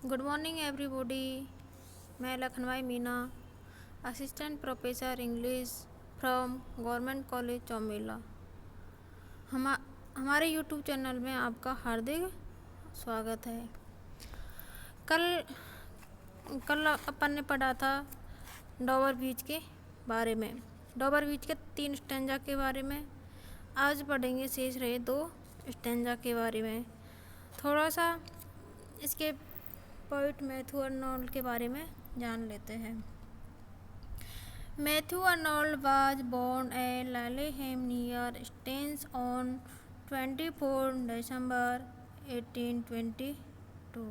Good morning everybody. मैं Lakhnavai Meena, assistant professor English from government college Chaumela. हमारे YouTube channel में आपका हार्दिक स्वागत है। कल कल अपन ने पढ़ा था डॉबर बीच के बारे में, डॉबर बीच के 3 स्टैंजा के बारे में। आज पढ़ेंगे शेष रहे 2 स्टैंजा के बारे में। थोड़ा सा इसके पोइट मैथ्यू अर्नोल्ड के बारे में जान लेते हैं। Matthew Arnold was born at Laleham near Staines on 24 December 1822.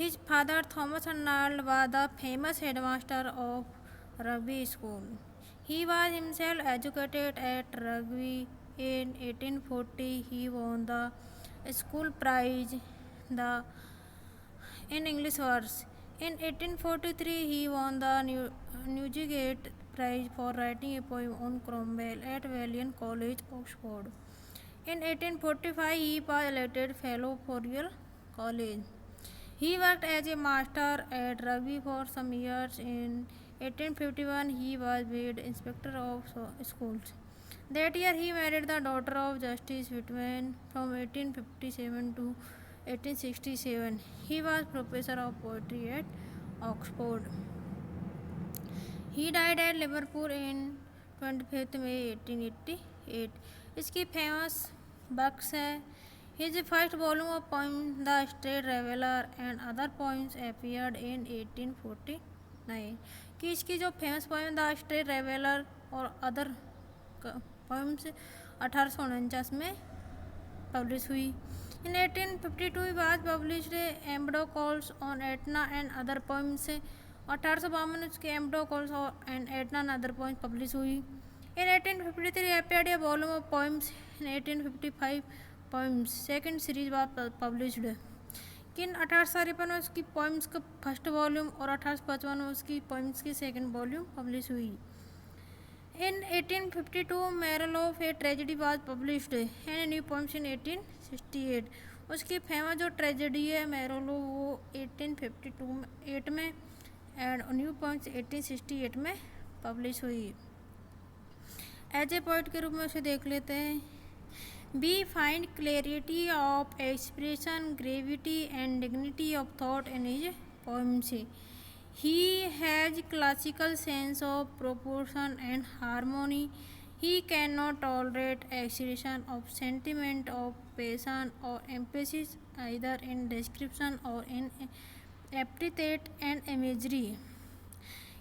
His father Thomas Arnold was the famous headmaster of Rugby School. He was himself educated at Rugby. In 1840 he won the school prize, the in English verse. In 1843 he won the Newdigate Prize for writing a poem on Cromwell at Balliol College, Oxford. In 1845 he was elected Fellow for Royal College. He worked as a master at Rugby for some years. In 1851 he was made Inspector of Schools. That year he married the daughter of Justice Whitman. From 1857 to 1867 he was professor of poetry at Oxford. He died at Liverpool in 25th May 1888. इसकी famous books है His first volume of poems, The Street Traveller and Other Poems, appeared in 1849. कि इसकी जो famous poem the street traveller और other poems 1849 में publish हुई। In 1852 he was published Empedocles on Etna and Other Poems. 1852 में उसके Empedocles and Etna and Other Poems publish हुई। In 1853 appeared a volume of poems. In 1855 poems second series was published. किन 1853 में उसकी poems का first volume और 1855 में उसकी पोइम्स की सेकंड वॉल्यूम पब्लिश हुई। In 1852 Moral of a Tragedy was published and a new poems in 1868. उसकी फेमस जो ट्रेजेडी है मैरोलो वो 1852 में एंड न्यू पोएम्स 1868 में पब्लिश हुई। एज ए पोइट के रूप में उसे देख लेते हैं। We find clarity of expression, gravity and dignity of thought in his poems. He has classical sense of proportion and harmony. He cannot tolerate expression of sentiment, of passion or emphasis, either in description or in epithet and imagery.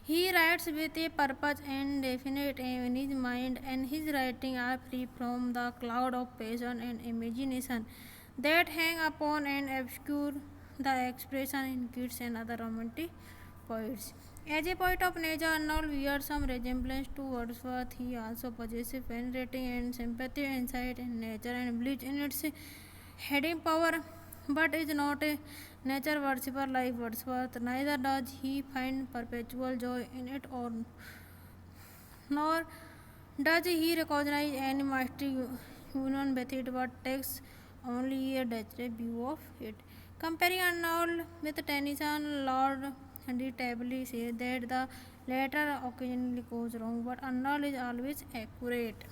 He writes with a purpose and definite aim in his mind, and his writings are free from the cloud of passion and imagination that hang upon and obscure the expression in Keats and other romantic poets. As a poet of nature, Arnold bears some resemblance to Wordsworth. He also possesses penetrating and sympathetic insight in nature and believes in its heading power, but is not a nature worshipper like Wordsworth. Neither does he find perpetual joy in it, nor does he recognize any mastery union with it, but takes only a detached view of it. Comparing Arnold with Tennyson, Lord Tably says that the latter occasionally goes wrong, but Arnold is always accurate.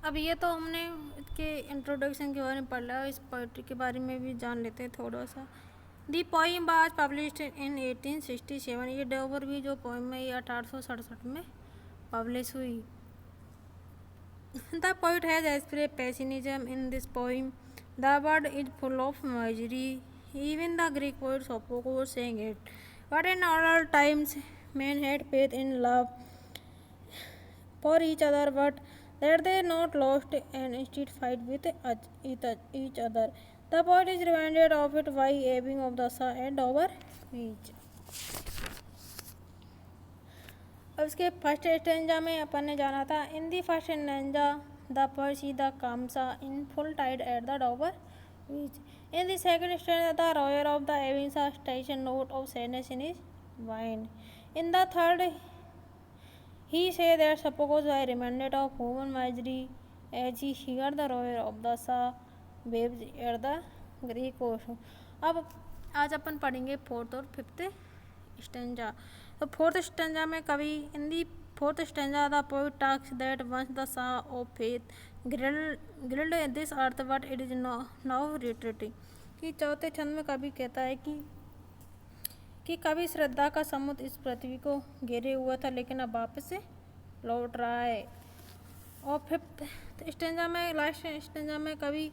अब ये तो हमने इसके introduction के बारे में पढ़ लिया, इस पोइट्री के बारे में भी जान लेते हैं थोड़ा सा। दी पोइम वाज पब्लिश्ड इन 1867। ये डॉबर भी जो पोइम है ये 1867 में पब्लिश हुई। The poet has expressed pessimism in this poem. The word is full of misery. Even the Greek poet Sophocles sang it. But in all times men had faith in love for each other, but that they not lost and instead fight with each other. The poet is reminded of it by ebbing of the sun and over beach. अब इसके first stanza में अपन ने जाना था। In the first stanza the poet see the Kamsa in full tide at the Dover beach. In the second stanza the roar of the Avensa strikes a note of sadness in his mind. In the third he says that Sophocles was reminded of human misery as he heard the roar of the sea waves at the Greek ocean. अब आज अपन पढ़ेंगे fourth और fifth stanza. तो fourth stanza में कवि in the fourth stanza the poet talks that once the sea of faith ग्रिल्ड this earth but it is now retreating. कि चौथे छंद में कवि कहता है कि कभी श्रद्धा का समुद्र इस पृथ्वी को घेरे हुआ था लेकिन अब वापस से लौट रहा है। और फिफ्थ स्टेंजा में लास्ट स्टेंजा में कवि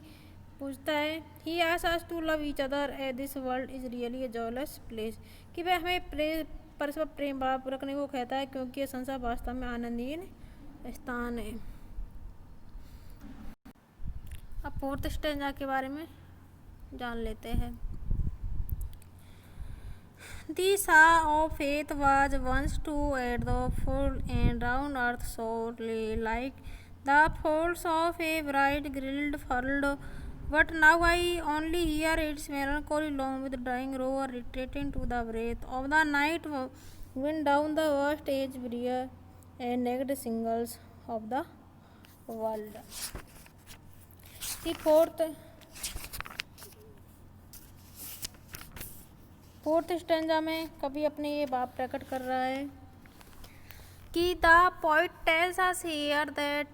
पूछता है he asks us to love each other as this world is really a joyless place. कि वह हमें परस्पर प्रेम भाव रखने को कहता है क्योंकि यह संसार वास्तव में आनंदहीन स्थान है। अब फोर्थ स्टेंजा के बारे में जान लेते हैं। The Star of Faith was once to at the full and round earth sorely like the folds of a bright grilled furled, but now I only hear its melancholy long with dying roar retreating to the breath of the night wind down the vast age breer and naked singles of the world। The fourth stanza में कवि अपने ये भाव प्रकट कर रहा है कि the poet tells us here that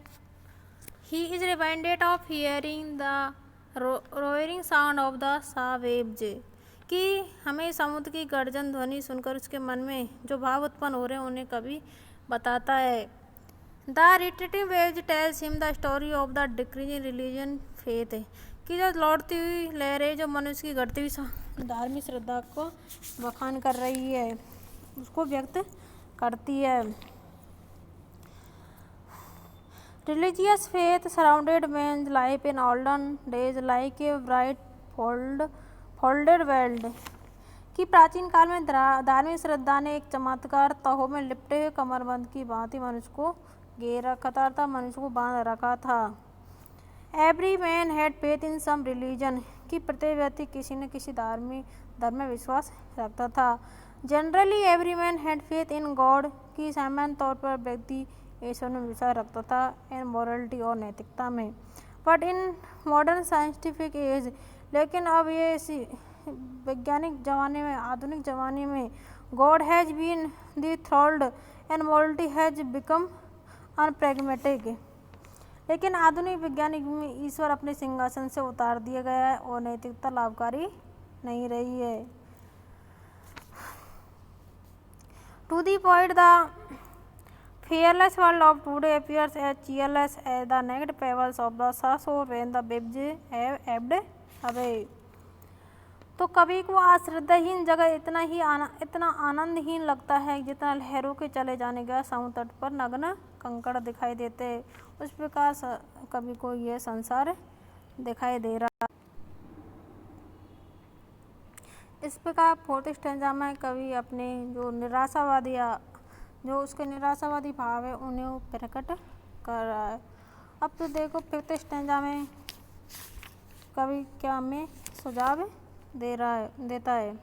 he is reminded of hearing the roaring sound of the sea waves. कि हमें समुद्र की गर्जन ध्वनि सुनकर उसके मन में जो भाव उत्पन्न हो रहे हैं उन्हें कवि बताता है। The retreating waves tells him the story of the decreasing religion faith. कि जो लौटती हुई लहरें जो मनुष्य की घटती हुई धार्मिक श्रद्धा को बखान कर रही है, उसको व्यक्त करती है। Religious faith surrounded man life in olden days like a bright folded world. कि प्राचीन काल में धार्मिक श्रद्धा ने एक चमत्कार तहों में लिपटे हुए कमरबंद की भांति मनुष्य को घेर रखा था, मनुष्य को बांध रखा था। Every man had faith in some religion. कि प्रत्येक व्यक्ति किसी न किसी धर्म में विश्वास रखता था। Generally every man had faith in God. कि सामान्य तौर पर व्यक्ति ईश्वर में विश्वास रखता था एंड मॉरलिटी और नैतिकता में। But in modern scientific age, लेकिन अब ये वैज्ञानिक जमाने में, आधुनिक जमाने में God has been dethroned and morality has become unpragmatic. लेकिन आधुनिक वैज्ञानिक में ईश्वर अपने सिंहासन से उतार दिया गया है और नैतिकता लाभकारी नहीं रही है। To the point the fearless world of today appears as cheerless as the naked pebbles of the seashore when the waves have ebbed away। तो कवि को अश्रद्धाहीन जगह इतना आनंदहीन लगता है जितना लहरों के चले जाने के समुद्र तट पर नग्न कंकड़ दिखाई देते हैं, उस प्रकार कवि को यह संसार दिखाई दे रहा। इस प्रकार फोर्थ स्टेंजा में कवि अपने जो उसके निराशावादी भाव है उन्हें प्रकट कर रहा है। अब तो देखो फिफ्थ स्टेंजा में कवि क्या हमें सुझाव देता है।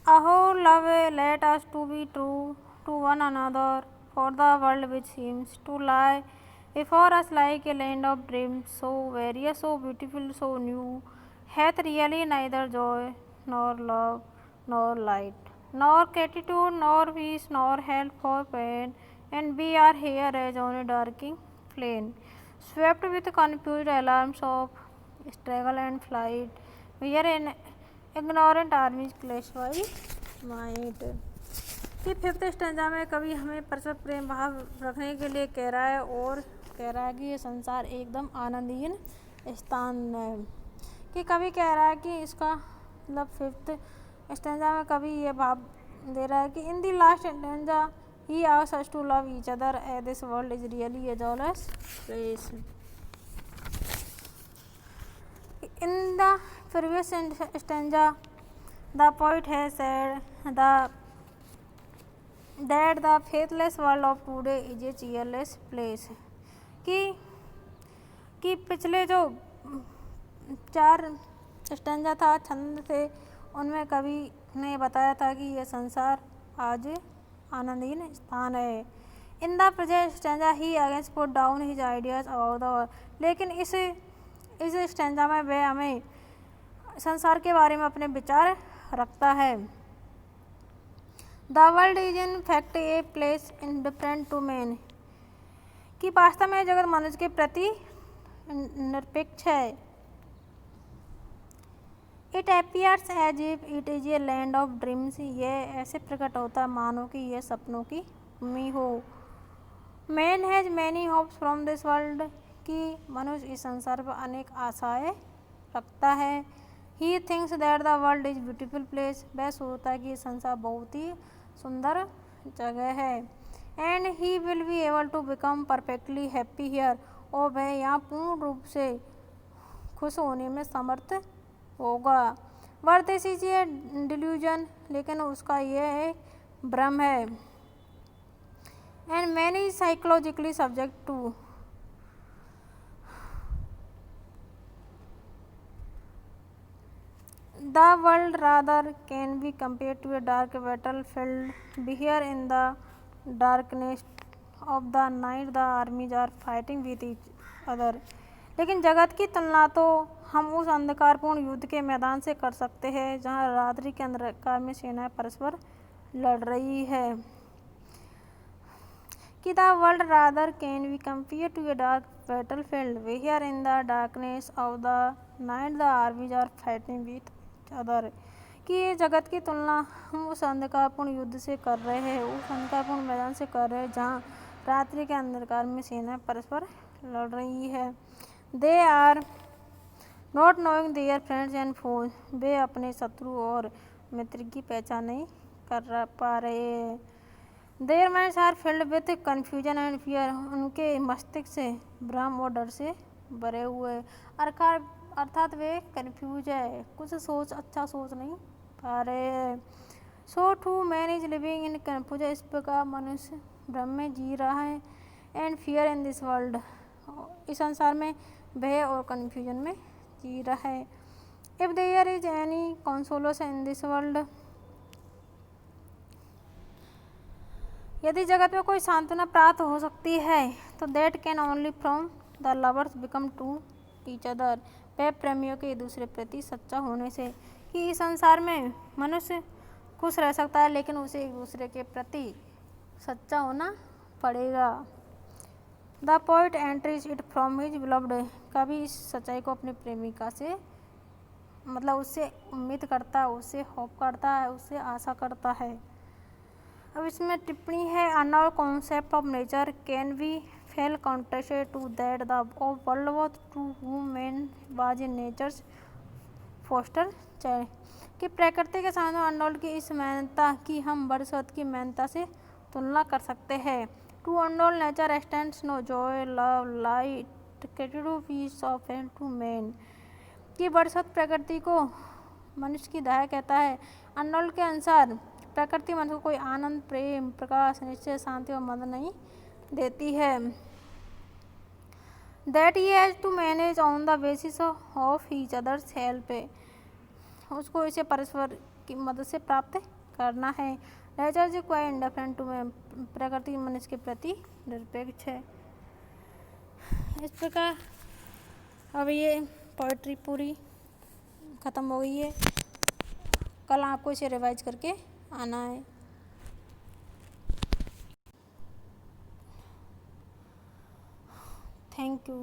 Ah love let us to be true to one another for the world which seems to lie before us like a land of dreams so various so beautiful so new hath really neither joy nor love nor light nor gratitude, nor peace, nor help for pain, and we are here as on a darkening plain, swept with confused alarms of struggle and flight. We are an ignorant armies clashed by might। कि fifth stanza में कवि हमें परस्पर प्रेम भाव रखने के लिए कह रहा है और कह रहा है कि ये संसार एकदम आनंदहीन स्थान है। कि कवि कह रहा है कि इसका मतलब फिफ्थ स्टेंजा में कवि ये भाव दे रहा है कि in the last stanza he asks us to love each other as this world is really a joyless place. In the previous stanza the poet has said that the faithless world of today is a cheerless place. कि पिछले जो 4 stanza था, छंद थे, उनमें कवि ने बताया था कि यह संसार आज आनंदहीन स्थान है। In the present stanza he against put down his ideas about the world. लेकिन इस इस स्टैंजा में वह हमें संसार के बारे में अपने विचार रखता है। The world is in fact a place indifferent to man, कि वास्तव में जगत मनुष्य के प्रति निरपेक्ष है। It appears as if it is a land of dreams, यह ऐसे प्रकट होता है मानो कि यह सपनों की भूमि हो। Man has many hopes from this world, कि मनुष्य इस संसार पर अनेक आशाएं रखता है। He thinks that the world is beautiful place, वह सोचता है कि संसार बहुत ही सुंदर जगह है। And he will be able to become perfectly happy here, और वह यहाँ पूर्ण रूप से खुश होने में समर्थ होगा। But this is a delusion, लेकिन उसका यह एक भ्रम है। And man is psychologically subject to, the world rather can be compared to a dark battlefield. Here in the darkness of the night the armies are fighting with each other. लेकिन जगत की तुलना तो हम उस अंधकारपूर्ण युद्ध के मैदान से कर सकते हैं जहाँ रात्रि के अंधकार में सेनाएं परस्पर लड़ रही है। कि the world rather can be compared to a dark battlefield. Here in the darkness of the night the armies are fighting with other, कि ये जगत की तुलना हम उस अंधकारपूर्ण युद्ध से कर रहे हैं, उस अंधकारपूर्ण मैदान से कर रहे हैं जहाँ रात्रि के अंधकार में सेनाएं परस्पर लड़ रही है। They are not knowing their friends and foes, वे अपने शत्रु और मित्र की पहचान नहीं कर पा रहे हैं। Their minds are filled with confusion and fear, उनके मस्तिष्क से भ्रम और डर से भरे हुए, अर्थात वे कन्फ्यूज है, कुछ अच्छा सोच नहीं पा रहे हैं। So too man is living in confusion, इस प्रकार मनुष्य भ्रम में जी रहा है। And fear in this world, इस संसार में भय और कन्फ्यूजन में जी रहा है। If there is any consolation in this world, यदि जगत में कोई सांत्वना प्राप्त हो सकती है तो that can only from the lovers become to each other, वह प्रेमियों के दूसरे प्रति सच्चा होने से, कि इस संसार में मनुष्य खुश रह सकता है लेकिन उसे एक दूसरे के प्रति सच्चा होना पड़ेगा। The poet entries it from his beloved, कभी इस सच्चाई को अपनी प्रेमिका से मतलब उससे उम्मीद करता है, उससे होप करता है, उससे आशा करता है। अब इसमें टिप्पणी है, Arnold concept of nature can be well contrasted to that the of world was to whom man was in nature's foster child, कि प्रकृति के सामने अनोल्ड की इस मेहनता की हम बरसत की मेहनता से तुलना कर सकते हैं। To untold nature extends no joy love light creative peace of and to man, कि बरसत प्रकृति को मनुष्य की दया कहता है। अनोल्ड के अनुसार प्रकृति मनुष्य को कोई आनंद प्रेम प्रकाश निश्चय शांति और मदद नहीं देती है। That he has to manage on the basis of each others help, उसको इसे परस्पर की मदद से प्राप्त करना है। Nature is quite indifferent to man, प्रकृति मनुष्य के प्रति निरपेक्ष है। इस प्रकार अब ये पोइट्री पूरी ख़त्म हो गई है। कल आपको इसे रिवाइज करके आना है। Thank you.